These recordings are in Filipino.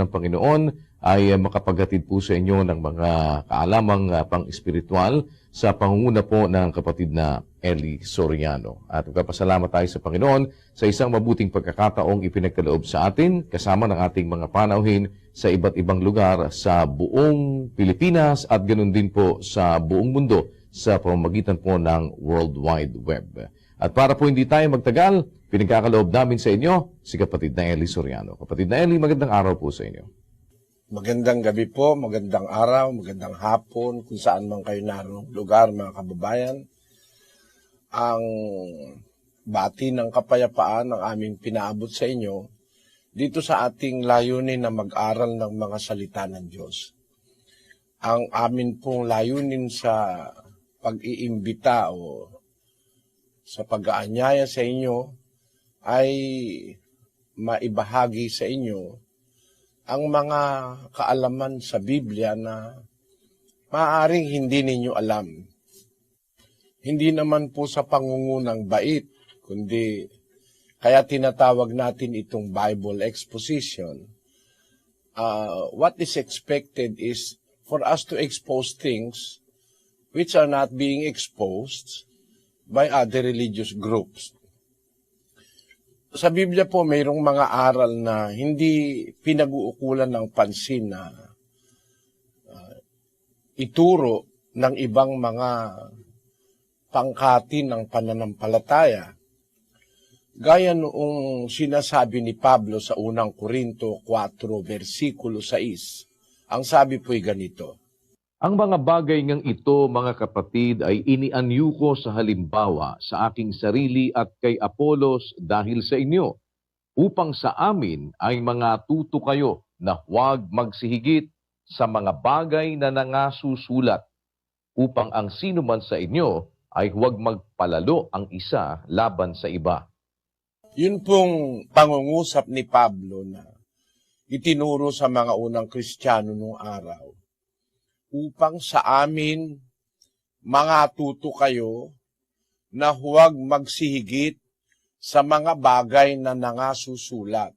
ng Panginoon ay makapaghatid po sa inyo ng mga kaalamang pang-espiritual sa pangunguna po ng kapatid na Eli Soriano. At magpapasalamat tayo sa Panginoon sa isang mabuting pagkakataong ipinagkaloob sa atin kasama ng ating mga panauhin sa iba't ibang lugar sa buong Pilipinas at ganoon din po sa buong mundo sa pamamagitan po ng World Wide Web. At para po hindi tayo magtagal, pinagkakaloob namin sa inyo si kapatid na Eli Soriano. Kapatid na Eli, magandang araw po sa inyo. Magandang gabi po, magandang araw, magandang hapon, kung saan man kayo naroong lugar, mga kababayan. Ang bati ng kapayapaan ang aming pinaabot sa inyo dito sa ating layunin na mag-aral ng mga salita ng Diyos. Ang amin pong layunin sa pag-iimbita o sa pag-aanyaya sa inyo ay maibahagi sa inyo ang mga kaalaman sa Biblia na maaaring hindi ninyo alam. Hindi naman po sa pangungunang bait, kundi kaya tinatawag natin itong Bible exposition. What is expected is for us to expose things which are not being exposed by other religious groups. Sa Biblia po, mayroong mga aral na hindi pinag-uukulan ng pansin na ituro ng ibang mga pangkati ng pananampalataya. Gaya noong sinasabi ni Pablo sa unang Korinto 4, versikulo 6. Ang sabi po'y ganito, Ang mga bagay ngang ito, mga kapatid, ay inianyo ko sa halimbawa sa aking sarili at kay Apolos dahil sa inyo, upang sa amin ay mga tuto kayo na huwag magsihigit sa mga bagay na nangasusulat, upang ang sino man sa inyo ay huwag magpalalo ang isa laban sa iba. Yun pong pangungusap ni Pablo na itinuro sa mga unang Kristiyano noong araw, upang sa amin mga tuto kayo na huwag magsihigit sa mga bagay na nangasusulat.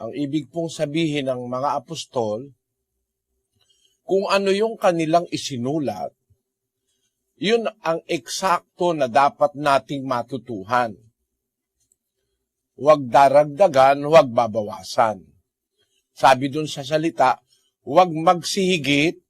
Ang ibig pong sabihin ng mga apostol, kung ano yung kanilang isinulat, yun ang eksakto na dapat nating matutuhan. Huwag daragdagan, huwag babawasan. Sabi dun sa salita, huwag magsihigit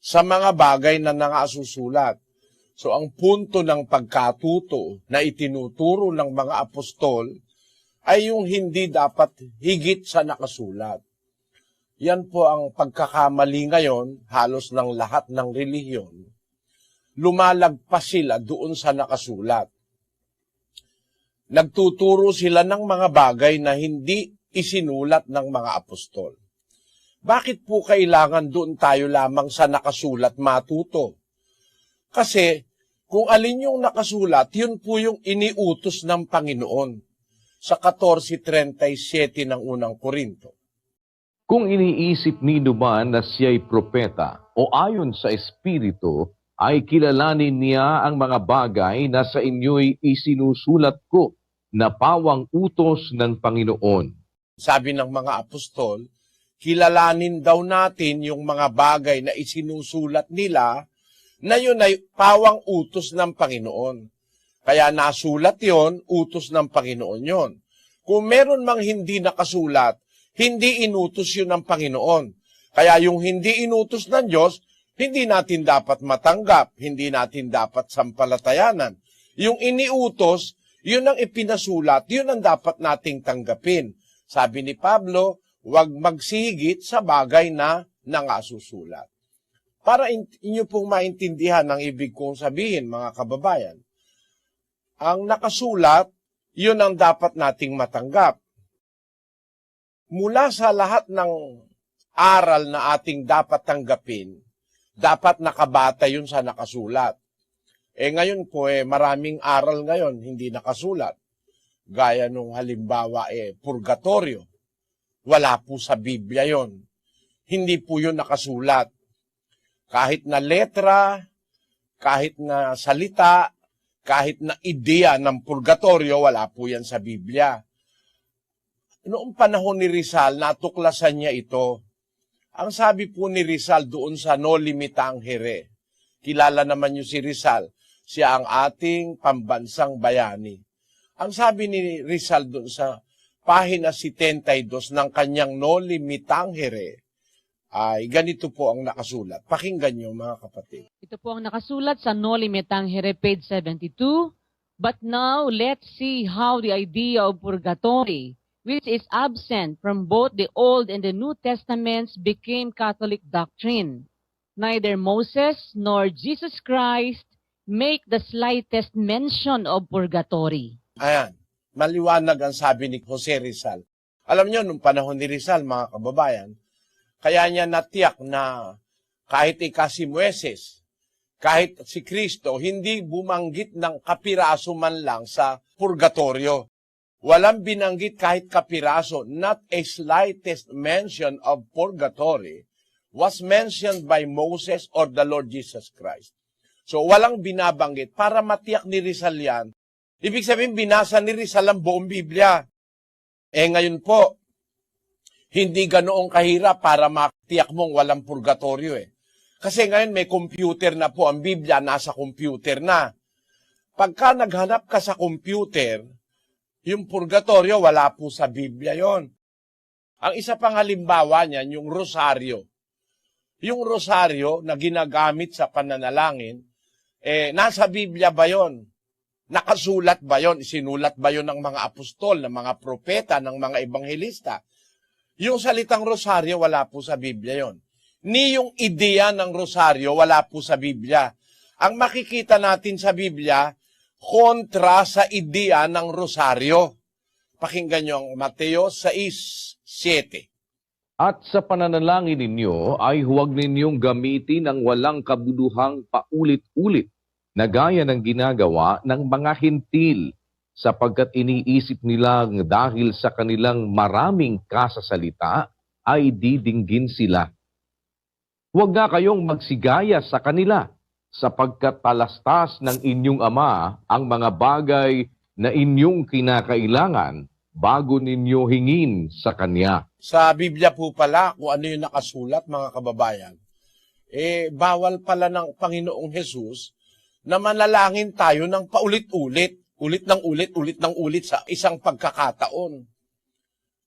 sa mga bagay na nangasusulat. So ang punto ng pagkatuto na itinuturo ng mga apostol ay yung hindi dapat higit sa nakasulat. Yan po ang pagkakamali ngayon, halos ng lahat ng relihiyon. Lumalagpas sila doon sa nakasulat. Nagtuturo sila ng mga bagay na hindi isinulat ng mga apostol. Bakit po kailangan doon tayo lamang sa nakasulat matuto? Kasi kung alin yung nakasulat, yun po yung iniutos ng Panginoon sa 14:37 ng unang Korinto. Kung iniisip ni man na siya'y propeta o ayon sa Espiritu, ay kilalanin niya ang mga bagay na sa inyo'y isinusulat ko na pawang utos ng Panginoon. Sabi ng mga apostol, kilalanin daw natin yung mga bagay na isinusulat nila na yun ay pawang utos ng Panginoon. Kaya nasulat yon, utos ng Panginoon yon. Kung meron mang hindi nakasulat, hindi inutos yun ng Panginoon. Kaya yung hindi inutos ng Diyos, hindi natin dapat matanggap, hindi natin dapat sampalatayanan. Yung iniutos, yun ang ipinasulat, yun ang dapat nating tanggapin. Sabi ni Pablo, huwag magsihigit sa bagay na nangasusulat. Para inyo pong maintindihan ang ibig kong sabihin, mga kababayan, ang nakasulat, yun ang dapat nating matanggap. Mula sa lahat ng aral na ating dapat tanggapin, dapat nakabata yun sa nakasulat. Ngayon po, maraming aral ngayon hindi nakasulat. Gaya nung halimbawa, purgatorio. Wala po sa Biblia yon. Hindi po yun nakasulat. Kahit na letra, kahit na salita, kahit na ideya ng purgatorio, wala po yan sa Biblia. noong panahon ni Rizal, natuklasan niya ito. Ang sabi po ni Rizal doon sa No Limitangere, kilala naman niyo si Rizal, siya ang ating pambansang bayani. Ang sabi ni Rizal doon sa pahina 72 ng kanyang No Limitangere, ay ganito po ang nakasulat. Pakinggan niyo mga kapatid. Ito po ang nakasulat sa No Limitangere, page 72. But now, let's see how the idea of purgatory, which is absent from both the Old and the New Testaments, became Catholic doctrine. Neither Moses nor Jesus Christ make the slightest mention of purgatory. Ayan, maliwanag ang sabi ni Jose Rizal. Alam niyo, nung panahon ni Rizal, mga kababayan, kaya niya natiyak na kahit si Moises, kahit si Kristo, hindi bumanggit ng kapiraso man lang sa purgatorio. Walang binanggit kahit kapiraso, not a slightest mention of purgatory was mentioned by Moses or the Lord Jesus Christ. So walang binabanggit para matiyak ni Rizal yan. Ibig sabihin, binasa ni Rizal ang buong Biblia. Ngayon po, hindi ganoong kahirap para matiyak mong walang purgatorio Kasi ngayon may computer na po, ang Biblia nasa computer na. Pagka naghanap ka sa computer, yung purgatorio, wala po sa Biblia yon. Ang isa pang halimbawa niyan, yung rosaryo. Yung rosaryo na ginagamit sa pananalangin, nasa Biblia ba yon? Nakasulat ba yon? Isinulat ba yon ng mga apostol, ng mga propeta, ng mga ebanghelista? Yung salitang rosaryo, wala po sa Biblia yon. Ni yung ideya ng rosaryo, wala po sa Biblia. Ang makikita natin sa Biblia, kontra sa ideya ng rosaryo. Pakinggan nyo ang Mateo 6:7. At sa pananalangin ninyo ay huwag ninyong gamitin ang walang kabuluhang paulit-ulit na gaya ng ginagawa ng mga hintil sapagkat iniisip nilang dahil sa kanilang maraming kasasalita ay didinggin sila. Huwag nga kayong magsigaya sa kanila sapagkat talastas ng inyong ama ang mga bagay na inyong kinakailangan bago ninyo hingin sa Kanya. Sa Biblia po pala, kung ano yung nakasulat, mga kababayan, bawal pala ng Panginoong Jesus na manalangin tayo ng paulit-ulit, ulit ng ulit sa isang pagkakataon.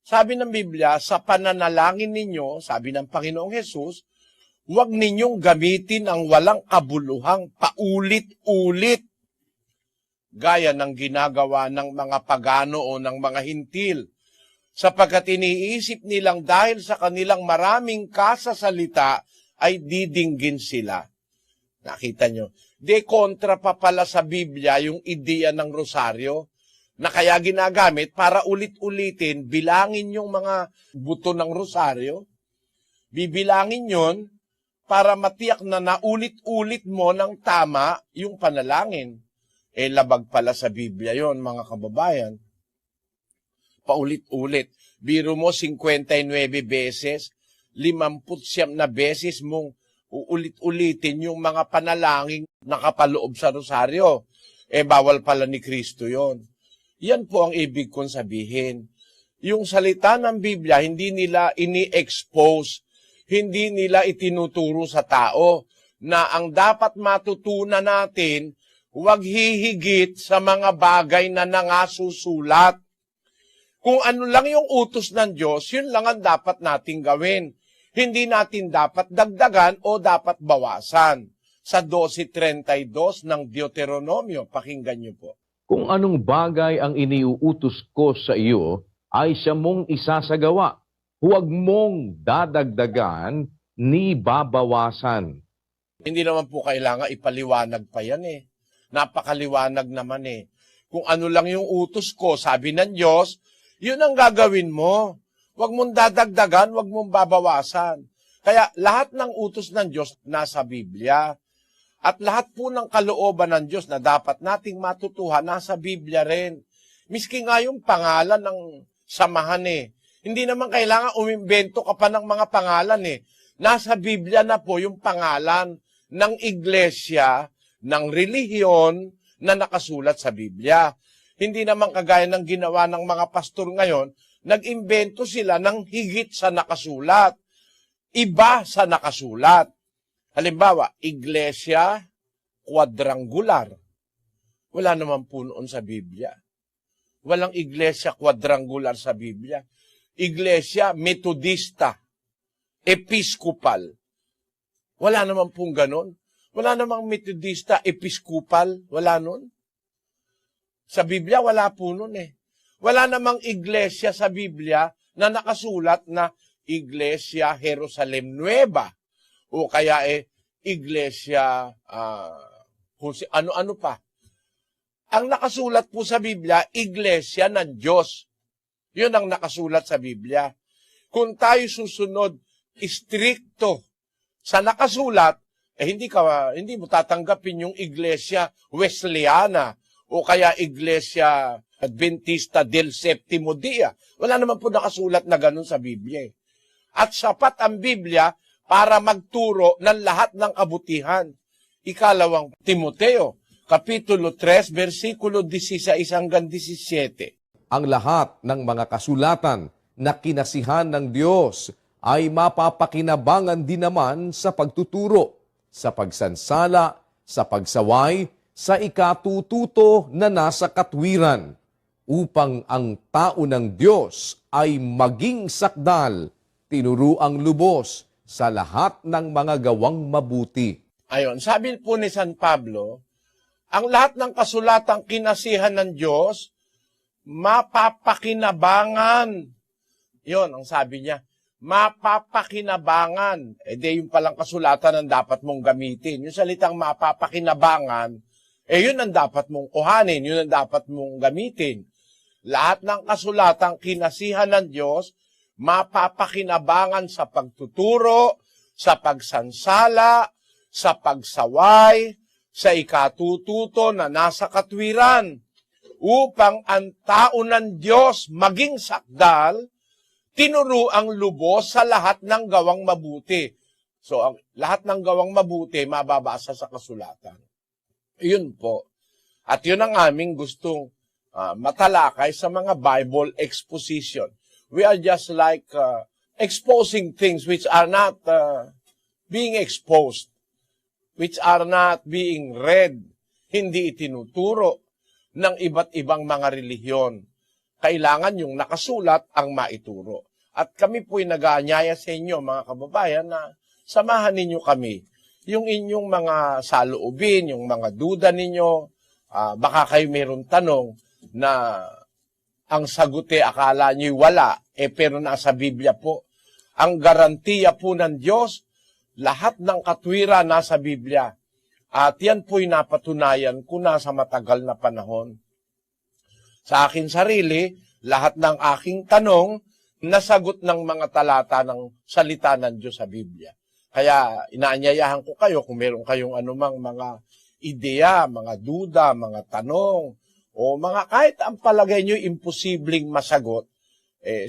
Sabi ng Biblia, sa pananalangin ninyo, sabi ng Panginoong Jesus, huwag ninyong gamitin ang walang kabuluhang paulit-ulit, gaya ng ginagawa ng mga pagano o ng mga hintil, sapagkat iniisip nilang dahil sa kanilang maraming kasasalita ay didinggin sila. Nakita nyo? De kontra pa pala sa Biblia yung ideya ng rosaryo, na kaya ginagamit para ulit-ulitin, bilangin yung mga buto ng rosaryo, bibilangin yon para matiyak na naulit-ulit mo ng tama yung panalangin. Labag pala sa Biblia yon, mga kababayan. Paulit-ulit. Biro mo 59 beses, 59 na beses mong uulit-ulitin yung mga panalangin nakapaloob sa rosaryo. Bawal pala ni Kristo yon. Yan po ang ibig kong sabihin. Yung salita ng Biblia, hindi nila ini-expose, hindi nila itinuturo sa tao na ang dapat matutunan natin, huwag hihigit sa mga bagay na nangasusulat. Kung ano lang yung utos ng Diyos, yun lang ang dapat nating gawin. Hindi natin dapat dagdagan o dapat bawasan. Sa 12:32 ng Deuteronomio, pakinggan niyo po. Kung anong bagay ang iniuutos ko sa iyo, ay siya mong isasagawa. Huwag mong dadagdagan ni babawasan. Hindi naman po kailangan ipaliwanag pa yan Napakaliwanag naman Kung ano lang yung utos ko, sabi ng Diyos, yun ang gagawin mo. Huwag mong dadagdagan, huwag mong babawasan. Kaya lahat ng utos ng Diyos nasa Biblia. At lahat po ng kalooban ng Diyos na dapat nating matutuhan nasa Biblia rin. Miski nga yung pangalan ng samahan Hindi naman kailangan umimbento ka pa ng mga pangalan Nasa Biblia na po yung pangalan ng iglesia, ng relihiyon na nakasulat sa Biblia. Hindi naman kagaya ng ginawa ng mga pastor ngayon nag-imbento sila ng higit sa nakasulat. Iba sa nakasulat. Halimbawa, iglesia quadrangular. Wala naman po noon sa Biblia. Walang iglesia quadrangular sa Biblia. Iglesia metodista, episkopal. Wala naman pong ganon. Wala namang metodista, episkopal. Wala nun. Sa Biblia, wala po nun eh. Wala namang iglesia sa Biblia na nakasulat na Iglesia Jerusalem Nueva. O kaya Iglesia, ano-ano pa. Ang nakasulat po sa Biblia, Iglesia ng Diyos. Yun ang nakasulat sa Biblia. Kung tayo susunod istrikto sa nakasulat, hindi mo tatanggapin yung Iglesia Wesleyana o kaya Iglesia Adventista del Septimo Dia. Wala naman po nakasulat na ganun sa Biblia. At sapat ang Biblia para magturo ng lahat ng kabutihan. Ikalawang Timoteo, Kapitulo 3, versikulo 16 hanggang 17. Ang lahat ng mga kasulatan na kinasihan ng Diyos ay mapapakinabangan din naman sa pagtuturo, sa pagsansala, sa pagsaway, sa ikatututo na nasa katwiran, upang ang tao ng Diyos ay maging sakdal, tinuruang lubos sa lahat ng mga gawang mabuti. Ayon, sabi po ni San Pablo, ang lahat ng kasulatang kinasihan ng Diyos, mapapakinabangan. Yon ang sabi niya, mapapakinabangan. Yung palang kasulatan ang dapat mong gamitin. Yung salitang mapapakinabangan, yun ang dapat mong kuhanin, yun ang dapat mong gamitin. Lahat ng kasulatang kinasihan ng Diyos, mapapakinabangan sa pagtuturo, sa pagsansala, sa pagsaway, sa ikatututo na nasa katwiran, upang ang tao ng Diyos maging sakdal, tinuruang lubos sa lahat ng gawang mabuti. So, ang lahat ng gawang mabuti, mababasa sa kasulatan. Yun po. At yun ang aming gustong matalakay sa mga Bible exposition. We are just like exposing things which are not being exposed, which are not being read, hindi itinuturo ng iba't ibang mga relihiyon. Kailangan yung nakasulat ang maituro. At kami po'y nag-aanyaya sa inyo, mga kababayan, na samahan ninyo kami. Yung inyong mga saloobin, yung mga duda ninyo, baka kayo mayroong tanong na ang saguti akala nyo'y wala, pero nasa Biblia po. Ang garantiya po ng Diyos, lahat ng katwira nasa Biblia. At yan po'y napatunayan ko na sa matagal na panahon. Sa akin sarili, lahat ng aking tanong, nasagot ng mga talata ng salita ng Diyos sa Biblia. Kaya inaanyayahan ko kayo kung meron kayong anumang mga ideya, mga duda, mga tanong, o mga kahit ang palagay nyo imposibleng masagot,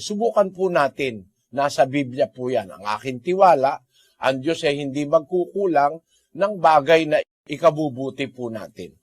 subukan po natin. Nasa Biblia po yan. Ang aking tiwala, ang Diyos ay hindi magkukulang ng bagay na ikabubuti po natin.